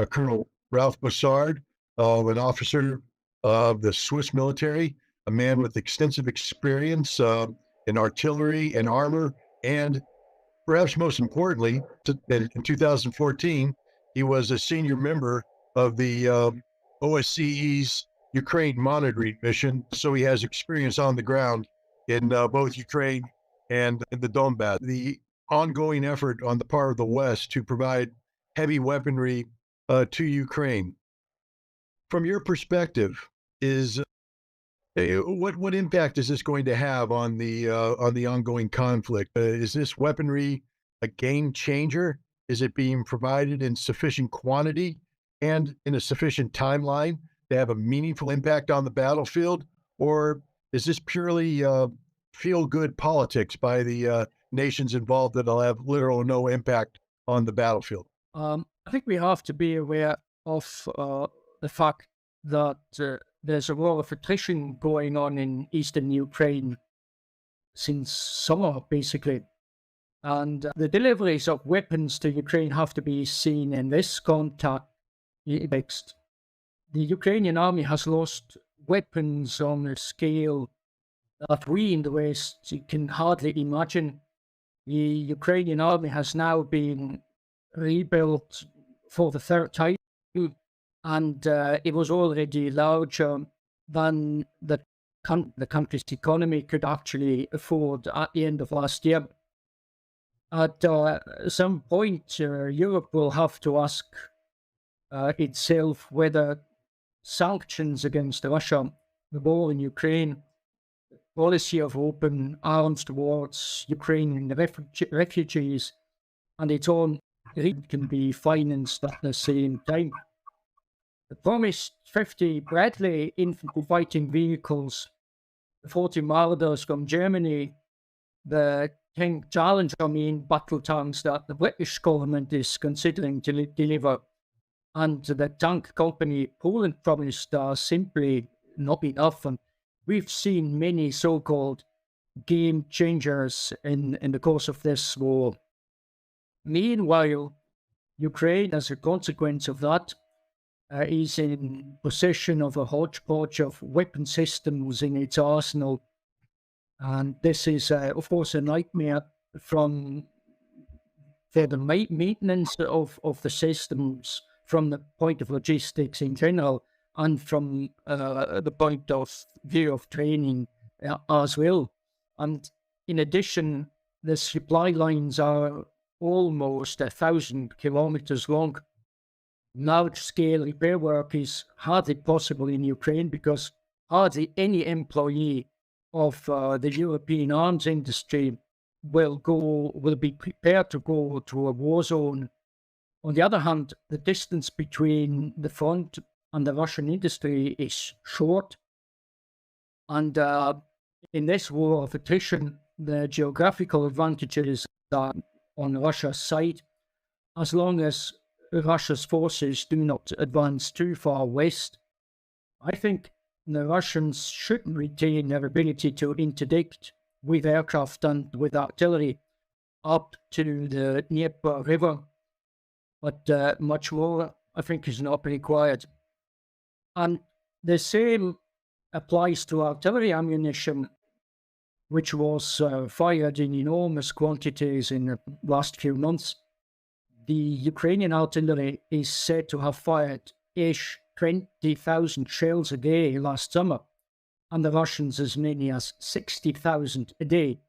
Colonel Ralph Bussard, an officer of the Swiss military, a man with extensive experience in artillery and armor, and perhaps most importantly, in 2014, he was a senior member of the OSCE's Ukraine monitoring mission, so he has experience on the ground in both Ukraine and in the Donbass. The ongoing effort on the part of the West to provide heavy weaponry to Ukraine. From your perspective, is what impact is this going to have on the ongoing conflict? Is this weaponry a game changer? Is it being provided in sufficient quantity and in a sufficient timeline to have a meaningful impact on the battlefield, or is this purely feel-good politics by the nations involved that'll have little or no impact on the battlefield? I think we have to be aware of the fact that there's a lot of attrition going on in eastern Ukraine since summer, basically. And the deliveries of weapons to Ukraine have to be seen in this context. The Ukrainian army has lost weapons on a scale that we in the West can hardly imagine. The Ukrainian army has now been rebuilt for the third time, and it was already larger than the country's economy could actually afford at the end of last year. At some point, Europe will have to ask itself whether sanctions against Russia, the war in Ukraine, policy of open arms towards Ukrainian refugees, and its own can be financed at the same time. The promised 50 Bradley infantry fighting vehicles, the 40 Marders from Germany, the 10 Challenger main battle tanks that the British government is considering to deliver, and the tank company Poland promised are simply not enough. And we've seen many so-called game changers in the course of this war. Meanwhile, Ukraine, as a consequence of that, is in possession of a hodgepodge of weapon systems in its arsenal. And this is, of course, a nightmare for the maintenance of the systems from the point of logistics in general and from the point of view of training as well. And in addition, the supply lines are almost 1,000 kilometers long. Large-scale repair work is hardly possible in Ukraine because hardly any employee of the European arms industry will be prepared to go to a war zone. On the other hand, the distance between the front and the Russian industry is short. And in this war of attrition, the geographical advantages are on Russia's side, as long as Russia's forces do not advance too far west. I think the Russians should retain their ability to interdict with aircraft and with artillery up to the Dnieper River, but much more, I think, is not required. And the same applies to artillery ammunition, which was fired in enormous quantities in the last few months. The Ukrainian artillery is said to have fired 20,000 shells a day last summer, and the Russians as many as 60,000 a day.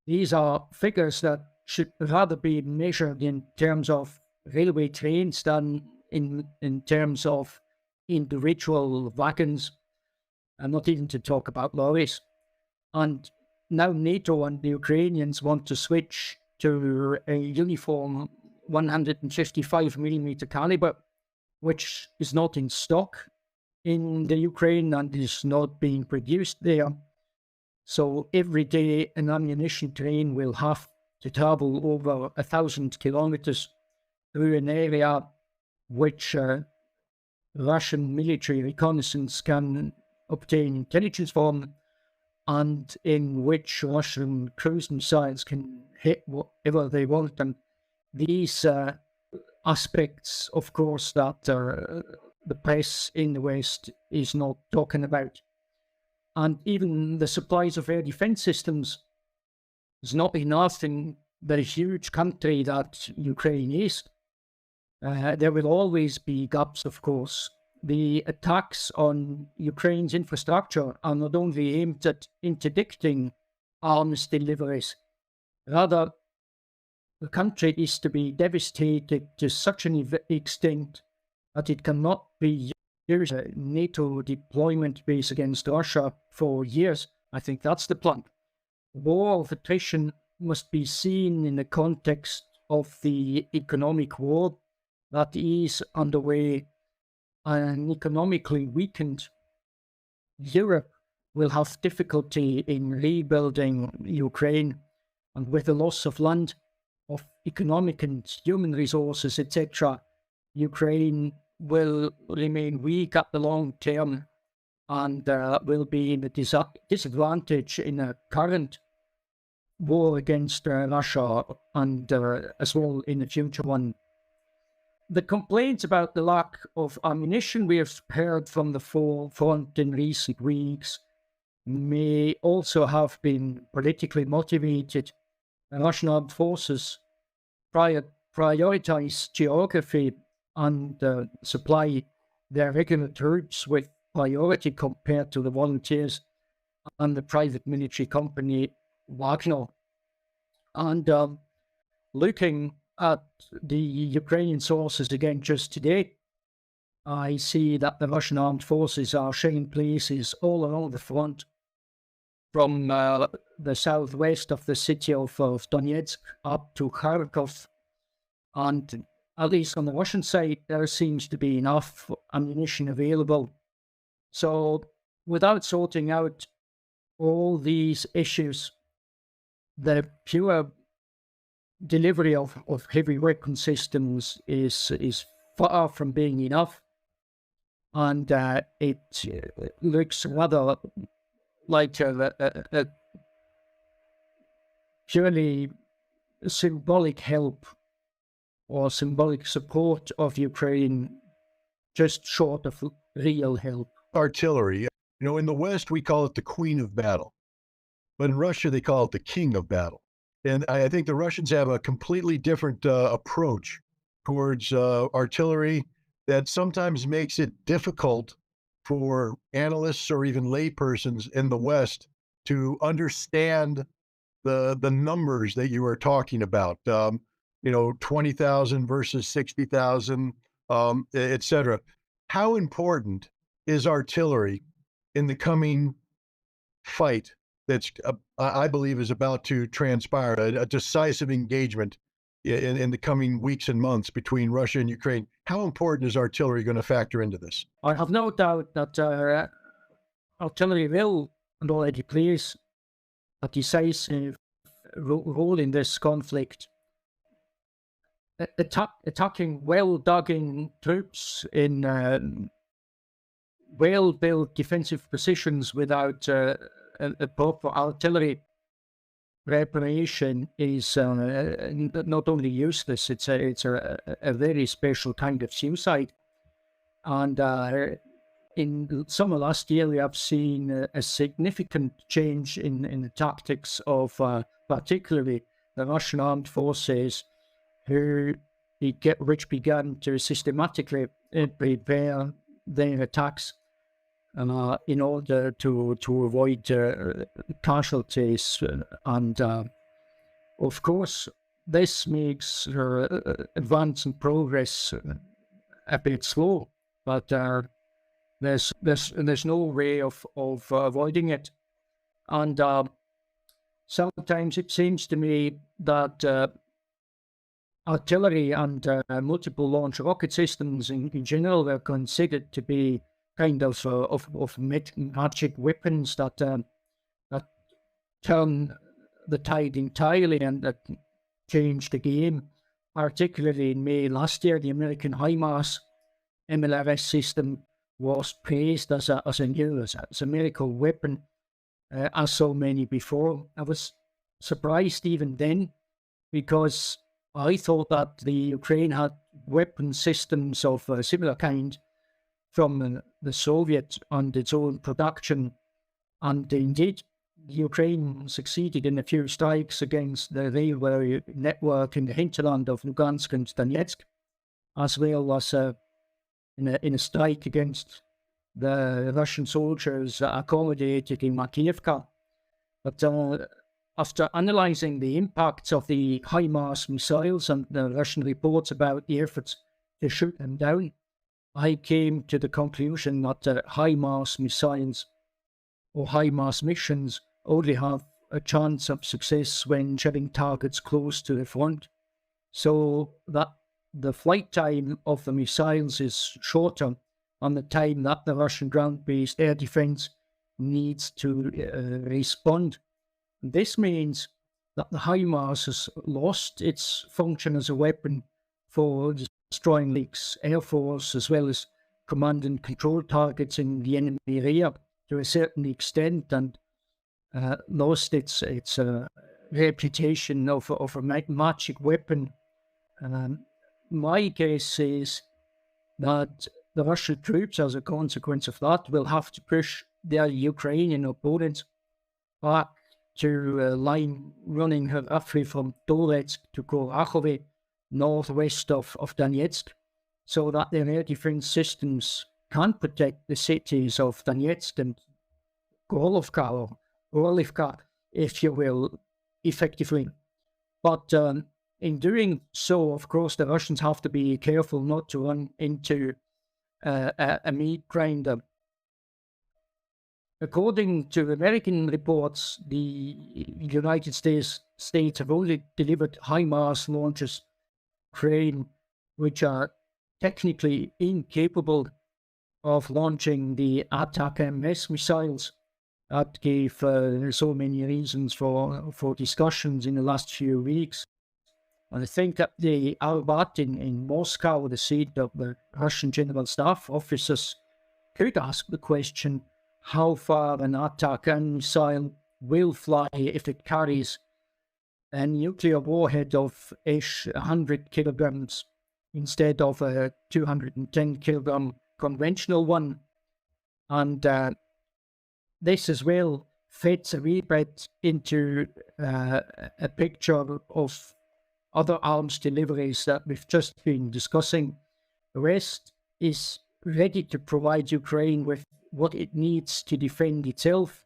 These are figures that should rather be measured in terms of railway trains than in terms of individual wagons, and not even to talk about lorries. And now NATO and the Ukrainians want to switch to a uniform 155mm caliber, which is not in stock in the Ukraine and is not being produced there. So every day an ammunition train will have to travel over 1,000 kilometers through an area which Russian military reconnaissance can obtain intelligence from, and in which Russian cruise missiles can hit whatever they want. And these aspects, of course, that the press in the West is not talking about. And even the supplies of air defense systems is not enough in the huge country that Ukraine is. There will always be gaps, of course. The attacks on Ukraine's infrastructure are not only aimed at interdicting arms deliveries, rather, the country is to be devastated to such an extent that it cannot be used as a NATO deployment base against Russia for years. I think that's the plan. War of attrition must be seen in the context of the economic war that is underway. An economically weakened Europe will have difficulty in rebuilding Ukraine, and with the loss of land, of economic and human resources, etc., Ukraine will remain weak at the long term and will be in a disadvantage in a current war against Russia and as well in the future one. The complaints about the lack of ammunition we have heard from the front in recent weeks may also have been politically motivated. The Russian armed forces prioritize geography and supply their regular troops with priority compared to the volunteers and the private military company Wagner. And looking at the Ukrainian sources again just today, I see that the Russian armed forces are sharing places all along the front, from the southwest of the city of Donetsk up to Kharkov. And at least on the Russian side, there seems to be enough ammunition available. So without sorting out all these issues, the pure delivery of heavy weapon systems is far from being enough. And it looks rather like a purely symbolic help or symbolic support of Ukraine, just short of real help. Artillery. In the West, we call it the queen of battle. But in Russia, they call it the king of battle. And I think the Russians have a completely different approach towards artillery that sometimes makes it difficult for analysts or even laypersons in the West to understand the numbers that you are talking about. 20,000 versus 60,000, et cetera. How important is artillery in the coming fight that's, I believe, is about to transpire, a decisive engagement in the coming weeks and months between Russia and Ukraine? How important is artillery going to factor into this? I have no doubt that artillery will and already plays a decisive role in this conflict. Attacking well-dug-in troops in well-built defensive positions without a proper artillery preparation is not only useless, it's a very special kind of suicide. And in summer last year, we have seen a significant change in the tactics of particularly the Russian armed forces, which began to systematically prepare their attacks in order to avoid casualties. And of course, this makes advance and progress a bit slow, but there's no way of avoiding it. And sometimes it seems to me that artillery and multiple launch rocket systems in general were considered to be kind of magic weapons that turn the tide entirely and that change the game. Particularly in May last year, the American HIMARS MLRS system was praised as a miracle weapon, as so many before. I was surprised even then, because I thought that the Ukraine had weapon systems of a similar kind from the Soviet and its own production. And indeed, Ukraine succeeded in a few strikes against the railway network in the hinterland of Lugansk and Donetsk, as well as in a strike against the Russian soldiers accommodated in Makivka. But after analyzing the impacts of the HIMARS missiles and the Russian reports about the efforts to shoot them down, I came to the conclusion that HIMARS missiles or HIMARS missions only have a chance of success when shelling targets close to the front, so that the flight time of the missiles is shorter on the time that the Russian ground-based air defense needs to respond. This means that the HIMARS has lost its function as a weapon for destroying the air force as well as command and control targets in the enemy area to a certain extent, and lost its reputation of a magic weapon. My guess is that the Russian troops, as a consequence of that, will have to push their Ukrainian opponents back to a line running roughly from Donetsk to Kurakhove, northwest of Donetsk, so that their air defense systems can protect the cities of Donetsk and Gorlovka, or Orlivka, if you will, effectively. But in doing so, of course, the Russians have to be careful not to run into a meat grinder. According to American reports, the United States have only delivered HIMARS launchers to Ukraine, which are technically incapable of launching the ATAK-MS missiles. That gave so many reasons for discussions in the last few weeks. And I think that the Arbat in Moscow, the seat of the Russian General Staff officers, could ask the question how far an ATAK missile will fly if it carries a nuclear warhead of 100 kilograms instead of a 210 kilogram conventional one. And this as well fits a wee bit into a picture of other arms deliveries that we've just been discussing. The West is ready to provide Ukraine with what it needs to defend itself,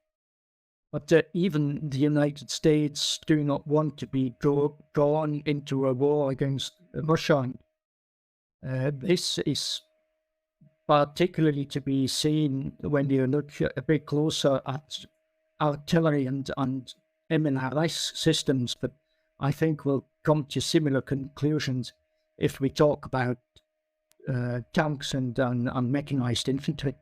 but even the United States do not want to be drawn into a war against Russia. This is particularly to be seen when you look a bit closer at artillery and MNRS systems, but I think we'll come to similar conclusions if we talk about tanks and mechanized infantry.